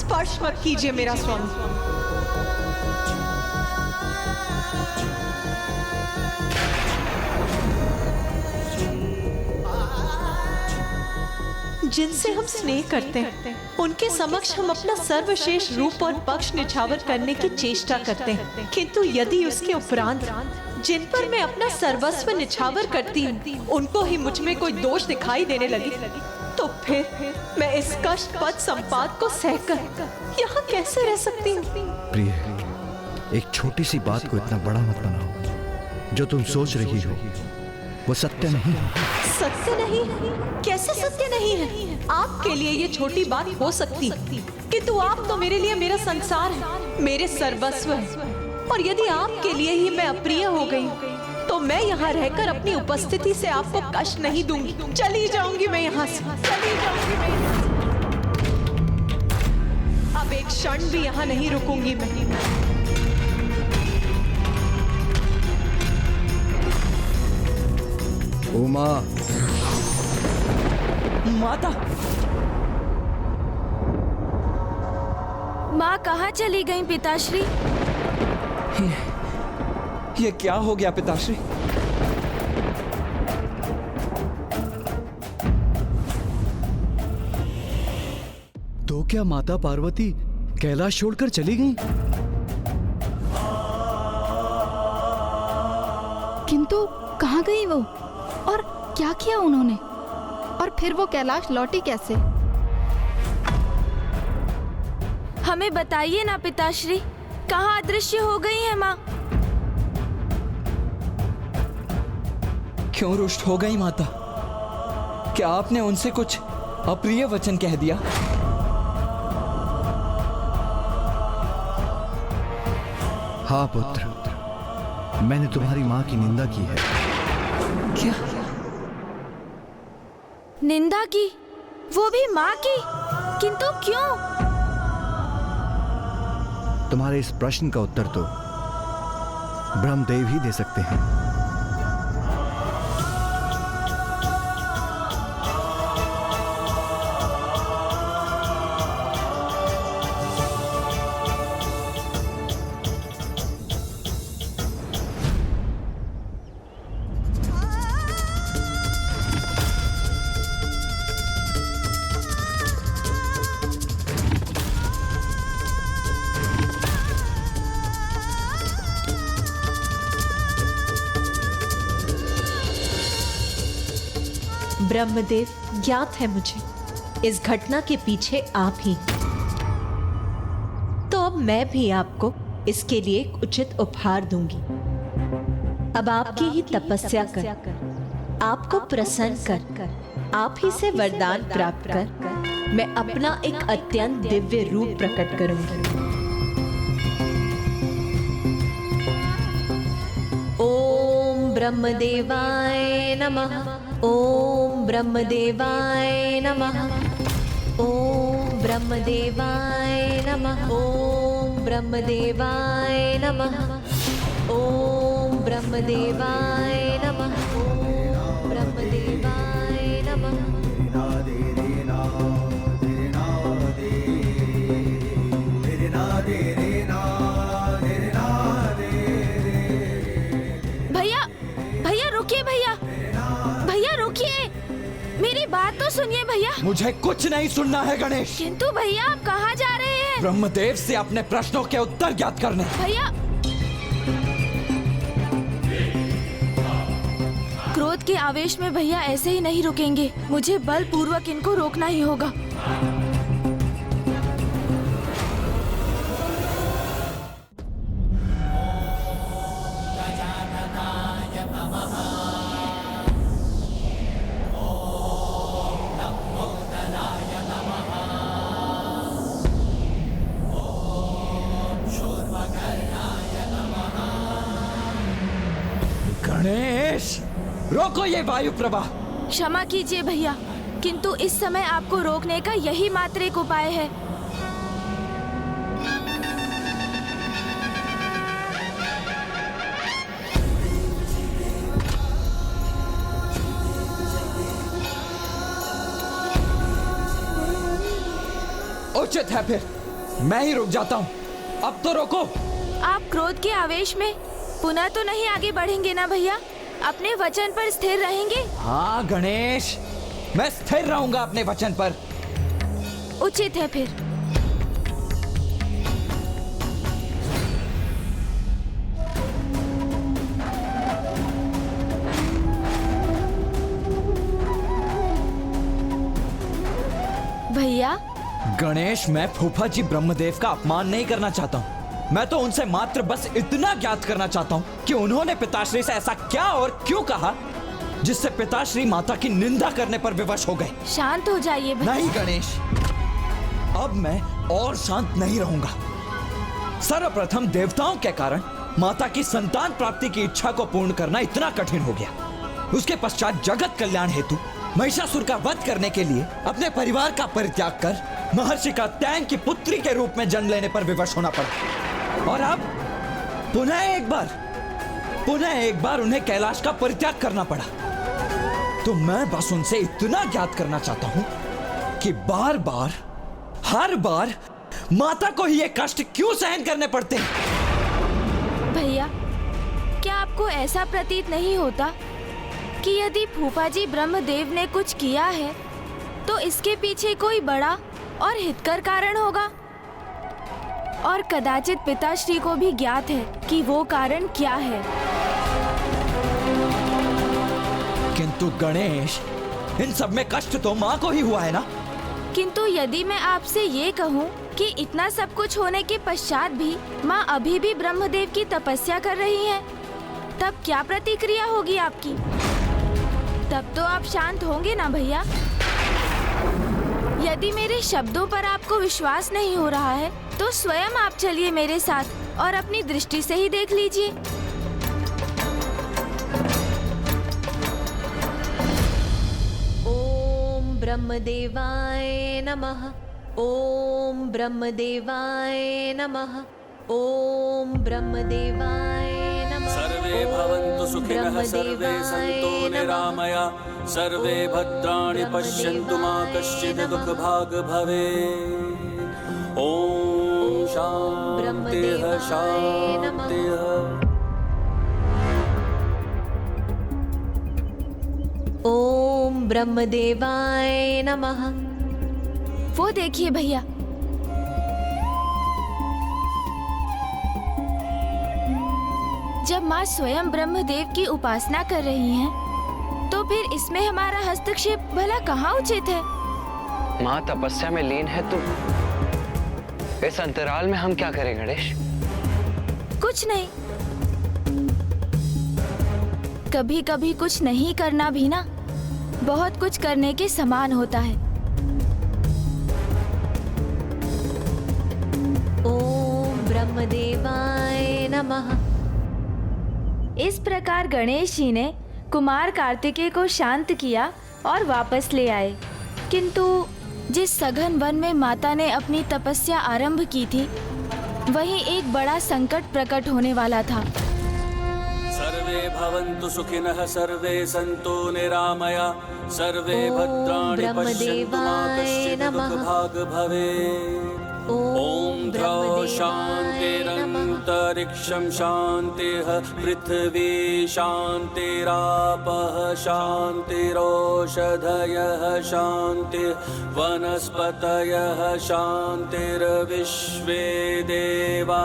स्पर्श मत कीजिए मेरा स्वामी। जिनसे हम स्नेह करते हैं उनके समक्ष हम अपना सर्वश्रेष्ठ रूप और पक्ष निछावर करने की चेष्टा करते हैं, किंतु यदि उसके उपरांत जिन पर मैं अपना सर्वस्व निछावर करती हूँ उनको ही मुझ में कोई दोष दिखाई देने लगी, तो फिर मैं इस कष्ट पद संपात को सहकर यहाँ कैसे रह सकती हूँ? प्रिय, एक छोटी सी बात को इतना बड़ा मत बनाओ। जो तुम सोच रही हो वो सत्य नहीं। सत्य नहीं? कैसे सत्य नहीं है? आपके लिए ये छोटी बात हो सकती, किंतु आप तो मेरे लिए मेरा संसार है, मेरे सर्वस्व है। और यदि आपके लिए ही मैं अप्रिय हो गई तो मैं यहाँ रहकर अपनी उपस्थिति से आपको कष्ट नहीं दूंगी। चली जाऊंगी मैं यहाँ से, चली जाऊंगी मैं यहाँ से। अब एक क्षण भी यहाँ नहीं रुकूंगी मैं। उमा, माता, माँ कहाँ चली गई पिताश्री? ये क्या हो गया पिताश्री? तो क्या माता पार्वती कैलाश छोड़कर चली गईं? किंतु कहाँ गई वो और क्या किया उन्होंने? और फिर वो कैलाश लौटी कैसे? हमें बताइए ना पिताश्री, कहाँ अदृश्य हो गई है माँ? क्यों रुष्ट हो गई माता? क्या आपने उनसे कुछ अप्रिय वचन कह दिया? हाँ पुत्र, मैंने तुम्हारी माँ की निंदा की है। क्या? निंदा की? वो भी माँ की? किंतु क्यों? तुम्हारे इस प्रश्न का उत्तर तो ब्रह्मदेव ही दे सकते हैं। ब्रह्मदेव, ज्ञात है मुझे इस घटना के पीछे आप ही, तो अब मैं भी आपको इसके लिए एक उचित उपहार दूंगी। अब आपकी ही तपस्या कर, आपको प्रसन्न कर, आप ही से वरदान प्राप्त कर मैं अपना एक अत्यंत दिव्य रूप प्रकट करूंगी। ओम ब्रह्मदेवाय नमः। ओम ब्रह्मदेवाय नमः। ओम ब्रह्मदेवाय नमः। ओम ब्रह्मदेवाय नमः। ओम ब्रह्मदेवाय नमः। ओम ब्रह्मदेवाय नमः। भैया, भैया रुकिए, भैया, भैया रुकिए, मेरी बात तो सुनिए भैया। मुझे कुछ नहीं सुनना है गणेश। किंतु भैया आप कहाँ जा रहे हैं? ब्रह्मदेव से अपने प्रश्नों के उत्तर ज्ञात करने। भैया, क्रोध के आवेश में भैया ऐसे ही नहीं रुकेंगे, मुझे बलपूर्वक इनको रोकना ही होगा। गणेश, रोको ये वायु प्रवाह। क्षमा कीजिए भैया, किंतु इस समय आपको रोकने का यही मात्र एक उपाय है। उचित है फिर, मैं ही रुक जाता हूँ। अब तो रोको। आप क्रोध के आवेश में पुनः तो नहीं आगे बढ़ेंगे ना भैया? अपने वचन पर स्थिर रहेंगे? हाँ गणेश, मैं स्थिर रहूंगा अपने वचन पर। उचित है फिर। भैया, गणेश, मैं फूफा जी ब्रह्मदेव का अपमान नहीं करना चाहता हूँ। मैं तो उनसे मात्र बस इतना ज्ञात करना चाहता हूँ कि उन्होंने पिताश्री से ऐसा क्या और क्यों कहा जिससे पिताश्री माता की निंदा करने पर विवश हो गए। शांत हो जाइए भैया। नहीं गणेश, अब मैं और शांत नहीं रहूंगा। सर्वप्रथम देवताओं के कारण माता की संतान प्राप्ति की इच्छा को पूर्ण करना इतना कठिन हो गया। उसके पश्चात जगत कल्याण हेतु महिषासुर का वध करने के लिए अपने परिवार का परित्याग कर महर्षि का तैंग की पुत्री के रूप में जन्म लेने पर विवश होना पड़ा। और अब पुनः एक बार उन्हें कैलाश का परित्याग करना पड़ा। तो मैं बस उनसे इतना ज्ञात करना चाहता हूं कि हर बार माता को ही ये कष्ट क्यों सहन करने पड़ते हैं। भैया, क्या आपको ऐसा प्रतीत नहीं होता कि यदि फूफा जी ब्रह्मदेव ने कुछ किया है तो इसके पीछे कोई बड़ा और हितकर कारण होगा? और कदाचित पिताश्री को भी ज्ञात है कि वो कारण क्या है। किंतु गणेश, इन सब में कष्ट तो माँ को ही हुआ है ना? किंतु यदि मैं आपसे ये कहूँ कि इतना सब कुछ होने के पश्चात भी माँ अभी भी ब्रह्मदेव की तपस्या कर रही हैं, तब क्या प्रतिक्रिया होगी आपकी? तब तो आप शांत होंगे ना भैया? यदि मेरे शब्दों पर आपको विश्वास नहीं हो रहा है तो स्वयं आप चलिए मेरे साथ और अपनी दृष्टि से ही देख लीजिए। ओम ब्रह्मदेवाय नमः। ओम ब्रह्मदेवाय नमः। ओम ब्रह्मदेवाय नमः। सर्वे भवन्तु सुखिनः, सर्वे सन्तु निरामया, सर्वे भद्राणि पश्यन्तु मा कश्चित् दुःखभाग् भवेत्। ओम शान्तिः शान्तिः। ओम ब्रह्मदेवाय नमः। वो देखिए भैया, जब माँ स्वयं ब्रह्मदेव की उपासना कर रही हैं, तो फिर इसमें हमारा हस्तक्षेप भला कहाँ उचित है? माँ तपस्या में लीन है, तो इस अंतराल में हम क्या करें गणेश? कुछ नहीं। कभी कभी कुछ नहीं करना भी ना बहुत कुछ करने के समान होता है। ओम ब्रह्मदेवाय नमः। इस प्रकार गणेश जी ने कुमार कार्तिकेय को शांत किया और वापस ले आए। किंतु जिस सघन वन में माता ने अपनी तपस्या आरंभ की थी, वहीं एक बड़ा संकट प्रकट होने वाला था। सर्वे भवन्तु सुखिनः, सर्वे सन्तु निरामया, सर्वे भद्राणि पश्यन्तु मा कश्चित् दुःखभाग् भवेत्। ओम द्रौ शान्तिरन्तरिक्षं शान्तिः, पृथिवी शान्तिरापः शान्तिरोषधयः शान्तिः, वनस्पतयः शान्तिर्विश्वे देवा